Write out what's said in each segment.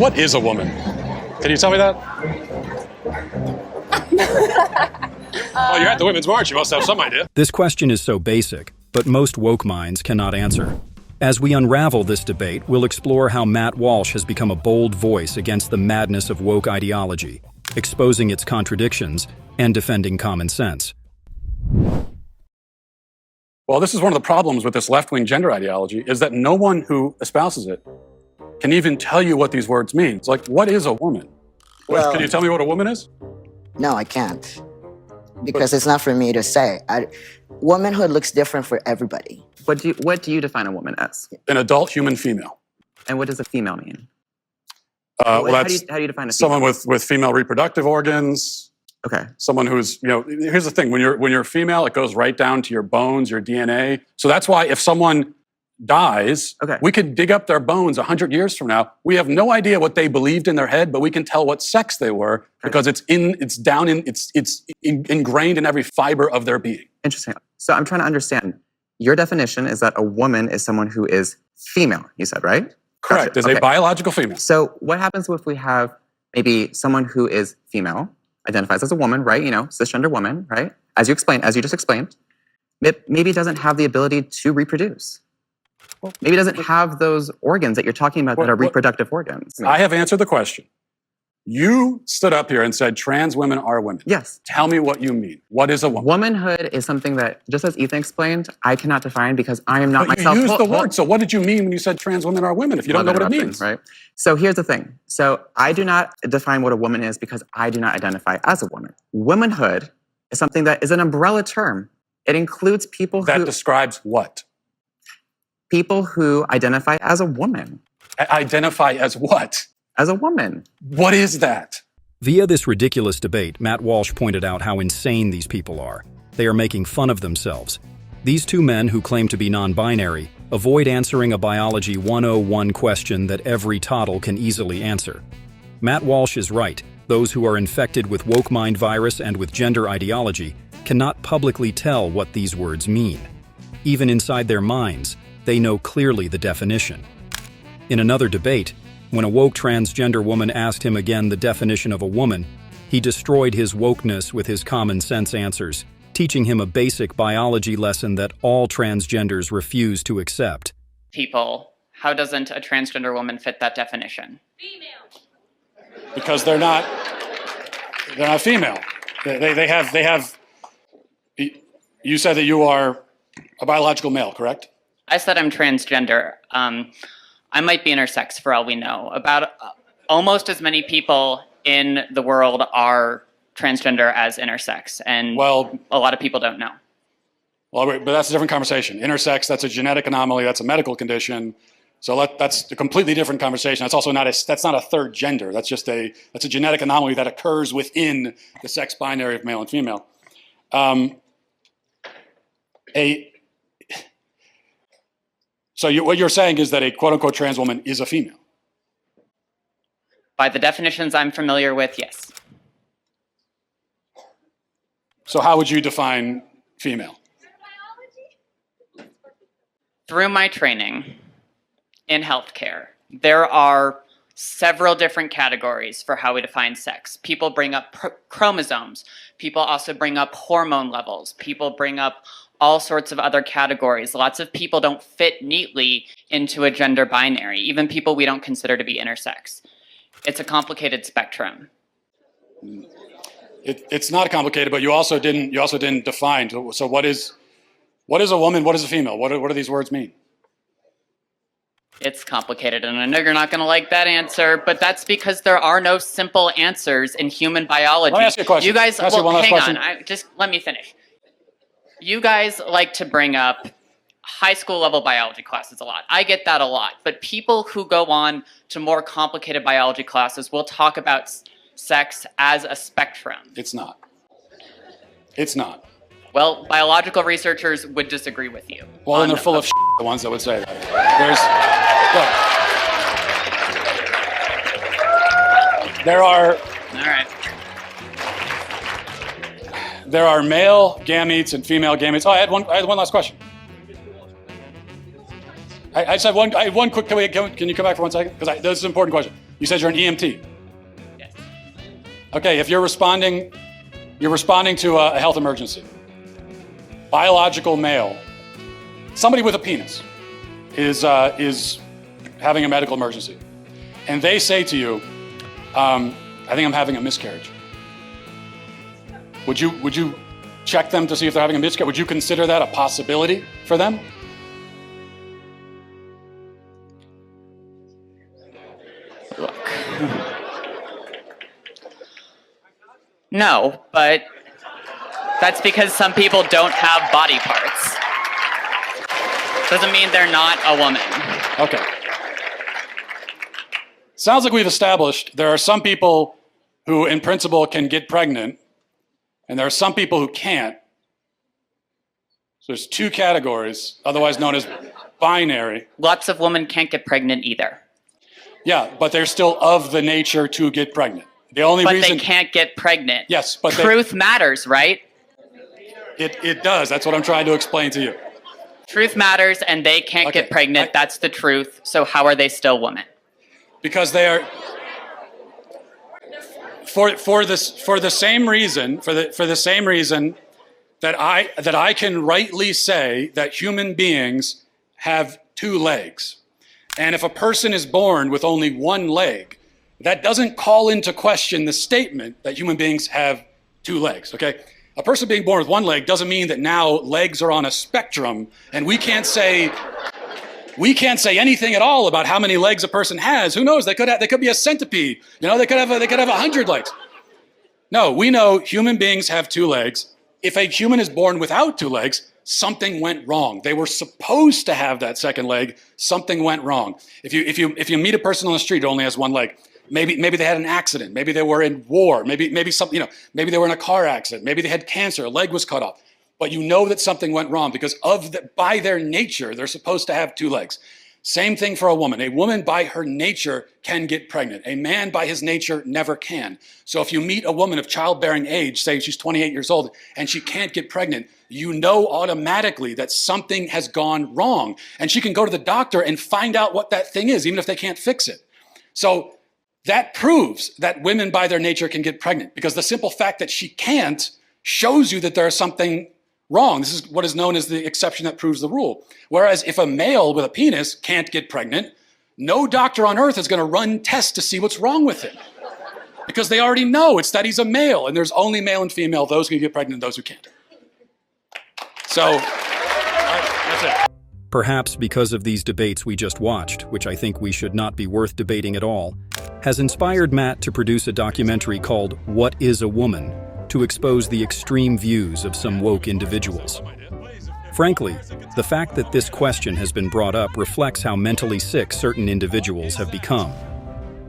What is a woman? Can you tell me that? Well, you're at the Women's March. You must have some idea. This question is so basic, but most woke minds cannot answer. As we unravel this debate, we'll explore how Matt Walsh has become a bold voice against the madness of woke ideology, exposing its contradictions and defending common sense. Well, this is one of the problems with this left-wing gender ideology, is that no one who espouses it can even tell you what these words mean. It's like, what is a woman? Well, can you tell me what a woman is? No, I can't. Because it's not for me to say. Womanhood looks different for everybody. What do you define a woman as? An adult human female. And what does a female mean? Well, that's how do you define a female? someone with female reproductive organs. Okay. Someone who's, here's the thing, when you're female, it goes right down to your bones, your DNA. So that's why if someone dies, we could dig up their bones 100 years from now. We have no idea what they believed in their head, but we can tell what sex they were because it's ingrained in every fiber of their being. Interesting. So I'm trying to understand. Your definition is that a woman is someone who is female, you said, right? Correct. Is a biological female. So what happens if we have maybe someone who is female, identifies as a woman, right? Cisgender woman, right? As you just explained, maybe doesn't have the ability to reproduce. Maybe doesn't have those organs that you're talking about that are reproductive organs. I have answered the question. You stood up here and said trans women are women. Yes. Tell me what you mean. What is a woman? Womanhood is something that, just as Ethan explained, I cannot define because I am not myself. You used the word. So what did you mean when you said trans women are women if you don't know what it means? Right. So here's the thing. So I do not define what a woman is because I do not identify as a woman. Womanhood is something that is an umbrella term. It includes people that describes what? People who identify as a woman. Identify as what? As a woman. What is that? Via this ridiculous debate, Matt Walsh pointed out how insane these people are. They are making fun of themselves. These two men who claim to be non-binary avoid answering a Biology 101 question that every toddle can easily answer. Matt Walsh is right. Those who are infected with woke mind virus and with gender ideology cannot publicly tell what these words mean. Even inside their minds, they know clearly the definition. In another debate, when a woke transgender woman asked him again the definition of a woman, he destroyed his wokeness with his common sense answers, teaching him a basic biology lesson that all transgenders refuse to accept. People, how doesn't a transgender woman fit that definition? Female. Because they're not female. They have. You said that you are a biological male, correct? I said I'm transgender. I might be intersex for all we know. About almost as many people in the world are transgender as intersex, and a lot of people don't know. Well, but that's a different conversation. Intersex, that's a genetic anomaly, that's a medical condition. So that's a completely different conversation. That's also not a third gender. That's a genetic anomaly that occurs within the sex binary of male and female. So what you're saying is that a quote-unquote trans woman is a female? By the definitions I'm familiar with, yes. So how would you define female? Through my training in healthcare, there are several different categories for how we define sex. People bring up chromosomes. People also bring up hormone levels. People bring up all sorts of other categories. Lots of people don't fit neatly into a gender binary, even people we don't consider to be intersex. It's a complicated spectrum. It's not complicated, but you also didn't define. So what is a woman? What is a female? What do these words mean? It's complicated, and I know you're not going to like that answer, but that's because there are no simple answers in human biology. Let me ask you a question. You guys, hang on, just let me finish. You guys like to bring up high school level biology classes a lot. I get that a lot, but people who go on to more complicated biology classes will talk about sex as a spectrum. It's not. It's not. Well, biological researchers would disagree with you. Well, then they're full of shit, the ones that would say that. There are... All right. There are male gametes and female gametes. Oh, I had one last question. I just have one quick. Can you come back for 1 second? Because this is an important question. You said you're an EMT. Yes. Okay, if you're responding to a health emergency. Biological male, somebody with a penis is having a medical emergency. And they say to you, I think I'm having a miscarriage. Would you check them to see if they're having a miscarriage? Would you consider that a possibility for them? Look. No, but that's because some people don't have body parts. Doesn't mean they're not a woman. Okay. Sounds like we've established there are some people who, in principle, can get pregnant, and there are some people who can't. So there's two categories, otherwise known as binary. Lots of women can't get pregnant either. Yeah, but they're still of the nature to get pregnant. The only reason they can't get pregnant. Yes, but truth matters, right? It does. That's what I'm trying to explain to you. Truth matters, and they can't get pregnant. That's the truth. So how are they still women? Because they are for the same reason that I can rightly say that human beings have two legs. And if a person is born with only one leg, that doesn't call into question the statement that human beings have two legs, okay? A person being born with one leg doesn't mean that now legs are on a spectrum and we can't say anything at all about how many legs a person has. Who knows? They could be a centipede. You know, they could have 100 legs. No, we know human beings have two legs. If a human is born without two legs, something went wrong. They were supposed to have that second leg. Something went wrong. If you meet a person on the street who only has one leg, maybe they had an accident. Maybe they were in war. Maybe something, you know, maybe they were in a car accident. Maybe they had cancer. A leg was cut off. But you know that something went wrong because by their nature, they're supposed to have two legs. Same thing for a woman. A woman by her nature can get pregnant. A man by his nature never can. So if you meet a woman of childbearing age, say she's 28 years old, and she can't get pregnant, you know automatically that something has gone wrong. And she can go to the doctor and find out what that thing is, even if they can't fix it. So that proves that women by their nature can get pregnant because the simple fact that she can't shows you that there is something wrong. This is what is known as the exception that proves the rule. Whereas if a male with a penis can't get pregnant, no doctor on earth is going to run tests to see what's wrong with him. Because they already know it's that he's a male, and there's only male and female, those who can get pregnant and those who can't. So, that's it. Perhaps because of these debates we just watched, which I think we should not be worth debating at all, has inspired Matt to produce a documentary called What is a Woman? To expose the extreme views of some woke individuals. Frankly, the fact that this question has been brought up reflects how mentally sick certain individuals have become.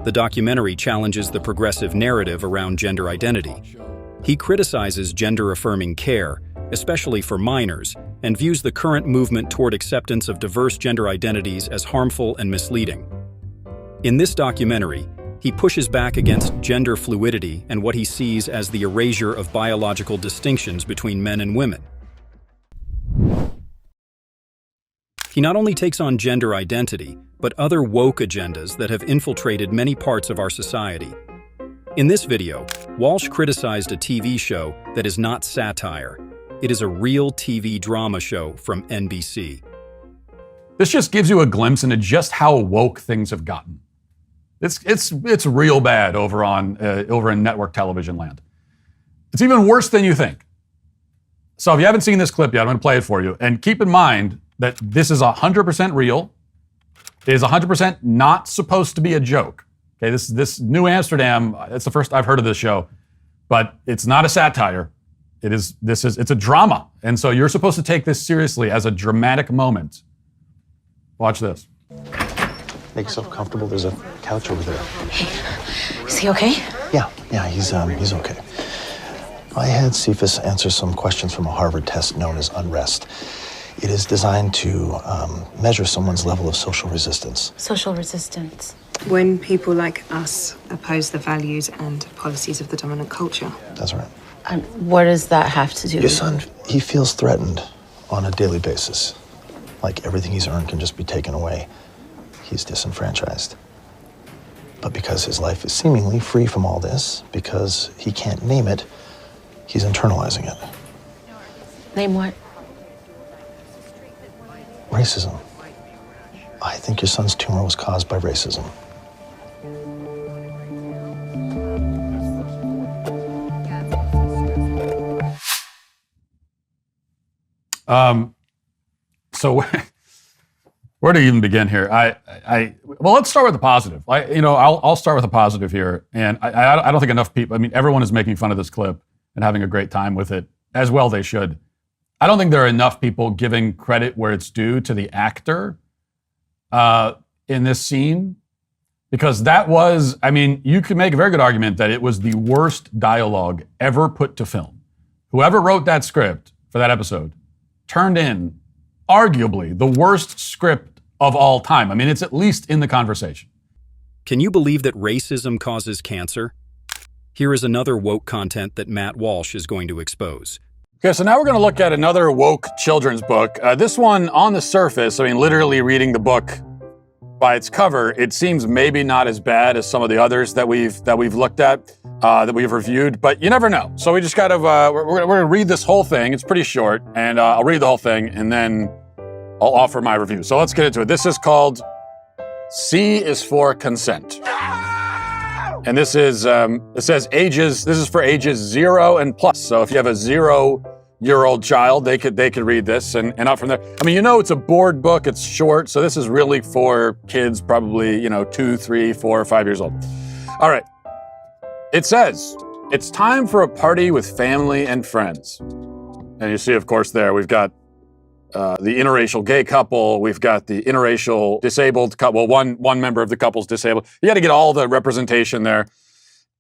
The documentary challenges the progressive narrative around gender identity. He criticizes gender-affirming care, especially for minors, and views the current movement toward acceptance of diverse gender identities as harmful and misleading. In this documentary, he pushes back against gender fluidity and what he sees as the erasure of biological distinctions between men and women. He not only takes on gender identity, but other woke agendas that have infiltrated many parts of our society. In this video, Walsh criticized a TV show that is not satire. It is a real TV drama show from NBC. This just gives you a glimpse into just how woke things have gotten. It's real bad over in network television land. It's even worse than you think. So if you haven't seen this clip yet, I'm going to play it for you. And keep in mind that this is 100% real. It is 100% not supposed to be a joke. Okay, this New Amsterdam, it's the first I've heard of this show, but it's not a satire. It's a drama. And so you're supposed to take this seriously as a dramatic moment. Watch this. Make yourself comfortable. There's a couch over there. Hey, is he okay? Yeah, he's okay. I had Cephas answer some questions from a Harvard test known as unrest. It is designed to measure someone's level of social resistance. Social resistance. When people like us oppose the values and policies of the dominant culture. That's right. And what does that have to do Your son, he feels threatened on a daily basis. Like everything he's earned can just be taken away. He's disenfranchised. But because his life is seemingly free from all this, because he can't name it, he's internalizing it. Name what? Racism. I think your son's tumor was caused by racism. So where do you even begin here? Well, let's start with the positive. I'll start with the positive here. And I don't think enough people, everyone is making fun of this clip and having a great time with it, as well they should. I don't think there are enough people giving credit where it's due to the actor in this scene, because that was, you could make a very good argument that it was the worst dialogue ever put to film. Whoever wrote that script for that episode turned in arguably the worst script of all time. It's at least in the conversation. Can you believe that racism causes cancer? Here is another woke content that Matt Walsh is going to expose. Okay, so now we're going to look at another woke children's book. This one, on the surface, literally reading the book by its cover, it seems maybe not as bad as some of the others that we've looked at, that we've reviewed, but you never know. So we just we're going to read this whole thing. It's pretty short, and I'll read the whole thing, and then I'll offer my review. So let's get into it. This is called C is for Consent. And this is, it says ages, this is for ages 0 and plus. So if you have a 0-year-old child, they could read this and up from there. It's a board book, it's short. So this is really for kids, probably, 2, 3, 4, 5 years old. All right. It says, it's time for a party with family and friends. And you see, of course, there, we've got the interracial gay couple. We've got the interracial disabled couple. Well, one member of the couple's disabled. You got to get all the representation there.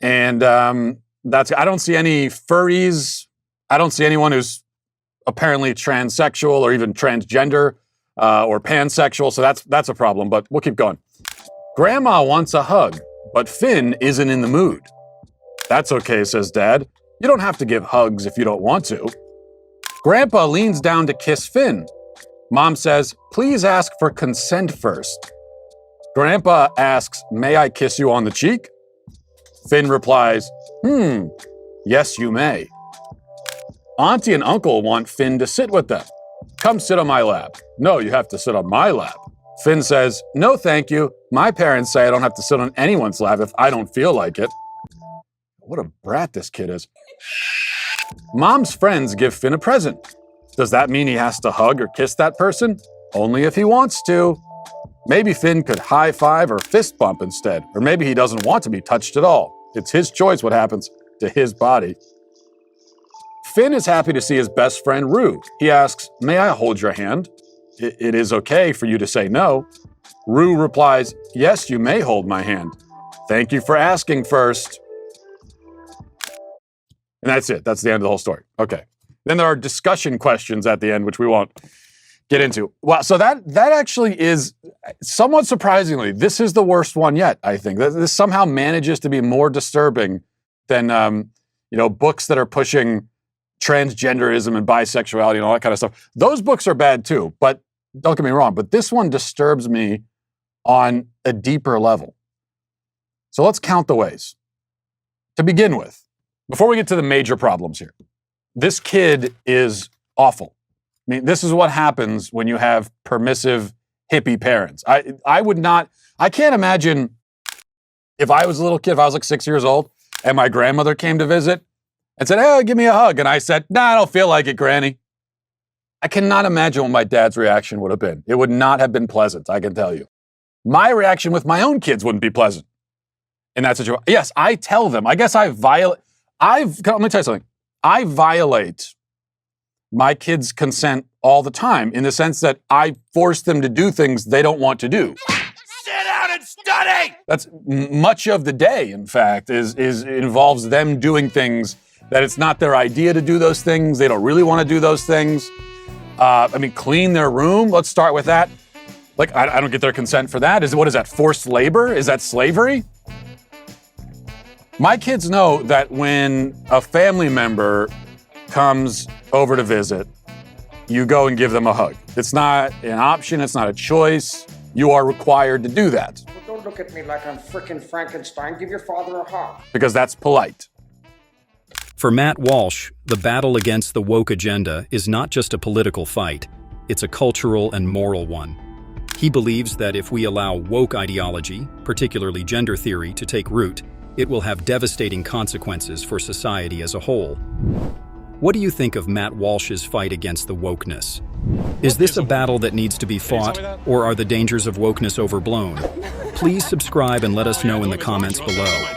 And I don't see any furries. I don't see anyone who's apparently transsexual or even transgender or pansexual. So that's a problem, but we'll keep going. Grandma wants a hug, but Finn isn't in the mood. That's okay, says Dad. You don't have to give hugs if you don't want to. Grandpa leans down to kiss Finn. Mom says, please ask for consent first. Grandpa asks, may I kiss you on the cheek? Finn replies, yes, you may. Auntie and Uncle want Finn to sit with them. Come sit on my lap. No, you have to sit on my lap. Finn says, no, thank you. My parents say I don't have to sit on anyone's lap if I don't feel like it. What a brat this kid is. Mom's friends give Finn a present. Does that mean he has to hug or kiss that person? Only if he wants to. Maybe Finn could high five or fist bump instead, or maybe he doesn't want to be touched at all. It's his choice what happens to his body. Finn is happy to see his best friend Rue. He asks, may I hold your hand? It is okay for you to say no. Rue replies, yes, you may hold my hand. Thank you for asking first. And that's it. That's the end of the whole story. Okay. Then there are discussion questions at the end, which we won't get into. Well, so that actually is, somewhat surprisingly, this is the worst one yet, I think. This somehow manages to be more disturbing than, books that are pushing transgenderism and bisexuality and all that kind of stuff. Those books are bad too, but don't get me wrong, but this one disturbs me on a deeper level. So let's count the ways. To begin with, before we get to the major problems here, this kid is awful. This is what happens when you have permissive hippie parents. I can't imagine if I was a little kid, if I was like 6 years old and my grandmother came to visit and said, hey, give me a hug. And I said, nah, I don't feel like it, Granny. I cannot imagine what my dad's reaction would have been. It would not have been pleasant, I can tell you. My reaction with my own kids wouldn't be pleasant in that situation. Yes, I tell them. I guess let me tell you something. I violate my kids' consent all the time in the sense that I force them to do things they don't want to do. Sit down and study! That's much of the day, in fact, involves them doing things that it's not their idea to do those things. They don't really want to do those things. Clean their room. Let's start with that. Like, I don't get their consent for that. What is that, forced labor? Is that slavery? My kids know that when a family member comes over to visit, you go and give them a hug. It's not an option. It's not a choice. You are required to do that. look at me like I'm frickin' Frankenstein. Give your father a hug. Because that's polite. For Matt Walsh, the battle against the woke agenda is not just a political fight, it's a cultural and moral one. He believes that if we allow woke ideology, particularly gender theory, to take root, it will have devastating consequences for society as a whole. What do you think of Matt Walsh's fight against the wokeness? Is this a battle that needs to be fought, or are the dangers of wokeness overblown? Please subscribe and let us know in the comments below.